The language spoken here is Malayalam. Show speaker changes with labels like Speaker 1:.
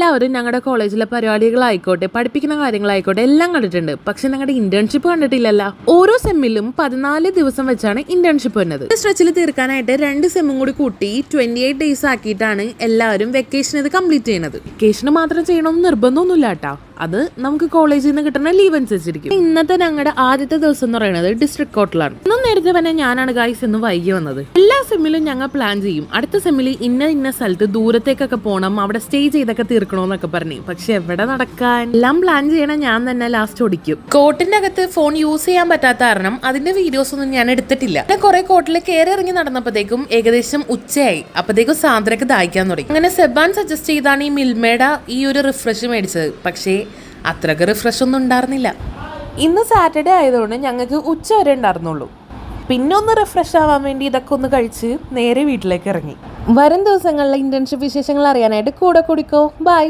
Speaker 1: എല്ലാവരും ഞങ്ങളുടെ കോളേജിലെ പരിപാടികളായിക്കോട്ടെ പഠിപ്പിക്കുന്ന കാര്യങ്ങളായിക്കോട്ടെ എല്ലാം കണ്ടിട്ടുണ്ട്. പക്ഷെ ഞങ്ങളുടെ ഇന്റേൺഷിപ്പ് കണ്ടിട്ടില്ലല്ല. ഓരോ സെമ്മിലും 14 ദിവസം വെച്ചാണ് ഇന്റേൺഷിപ്പ് വരുന്നത്. സ്ട്രെച്ചിൽ തീർക്കാനായിട്ട് 2 സെമ്മും കൂടി കൂട്ടി 28 ഡേയ്സ് ആക്കിയിട്ടാണ് എല്ലാവരും വെക്കേഷൻ ഇത് കംപ്ലീറ്റ് ചെയ്യുന്നത്. വെക്കേഷൻ മാത്രം ചെയ്യണമെന്ന് നിർബന്ധമൊന്നുമില്ല കേട്ടോ. അത് നമുക്ക് കോളേജിൽ നിന്ന് കിട്ടുന്ന ലീവ് അനുസരിച്ചിരിക്കും. ഇന്നത്തെ ഞങ്ങളുടെ ആദ്യത്തെ ദിവസം എന്ന് പറയുന്നത് ഡിസ്ട്രിക്ട് കോർട്ടിലാണ്. ഇന്നും നേരത്തെ തന്നെ ഞാനാണ് ഗൈസ് ഇന്ന് വൈകി വന്നത്. എല്ലാ സെമ്മിലും ഞങ്ങൾ പ്ലാൻ ചെയ്യും അടുത്ത സെമ്മിൽ ഇന്ന സ്ഥലത്ത് ദൂരത്തേക്കൊക്കെ പോകണം, അവിടെ സ്റ്റേ ചെയ്തൊക്കെ തീർക്കണമെന്നൊക്കെ പറഞ്ഞു. പക്ഷെ എവിടെ നടക്കാൻ, എല്ലാം പ്ലാൻ ചെയ്യണം ഞാൻ തന്നെ ലാസ്റ്റ് ഓടിക്കും. കോർട്ടിന്റെ അകത്ത് ഫോൺ യൂസ് ചെയ്യാൻ പറ്റാത്ത കാരണം അതിന്റെ വീഡിയോസ് ഒന്നും ഞാൻ എടുത്തിട്ടില്ല. പിന്നെ കുറെ കോർട്ടിൽ കയറി ഇറങ്ങി നടന്നപ്പോഴത്തേക്കും ഏകദേശം ഉച്ചയായി. അപ്പോഴത്തേക്കും സാന്ദ്രക്ക് ദാഹിക്കാൻ തുടങ്ങി. അങ്ങനെ സെബാൻ സജസ്റ്റ് ചെയ്താണ് ഈ മിൽമേഡ ഈ ഒരു റിഫ്രഷ് മേടിച്ചത്. പക്ഷേ അത്രക്ക് റിഫ്രഷ് ഒന്നും ഉണ്ടായിരുന്നില്ല. ഇന്ന് സാറ്റർഡേ ആയതുകൊണ്ട് ഞങ്ങൾക്ക് ഉച്ച വരെ ഉണ്ടായിരുന്നുള്ളൂ. പിന്നെ ഒന്ന് റിഫ്രഷ് ആവാൻ വേണ്ടി ഇതൊക്കെ ഒന്ന് കഴിച്ച് നേരെ വീട്ടിലേക്ക് ഇറങ്ങി. വരും ദിവസങ്ങളിലെ ഇന്റേൺഷിപ്പ് വിശേഷങ്ങൾ അറിയാനായിട്ട് കൂടെ കൂടിക്കോ. ബൈ.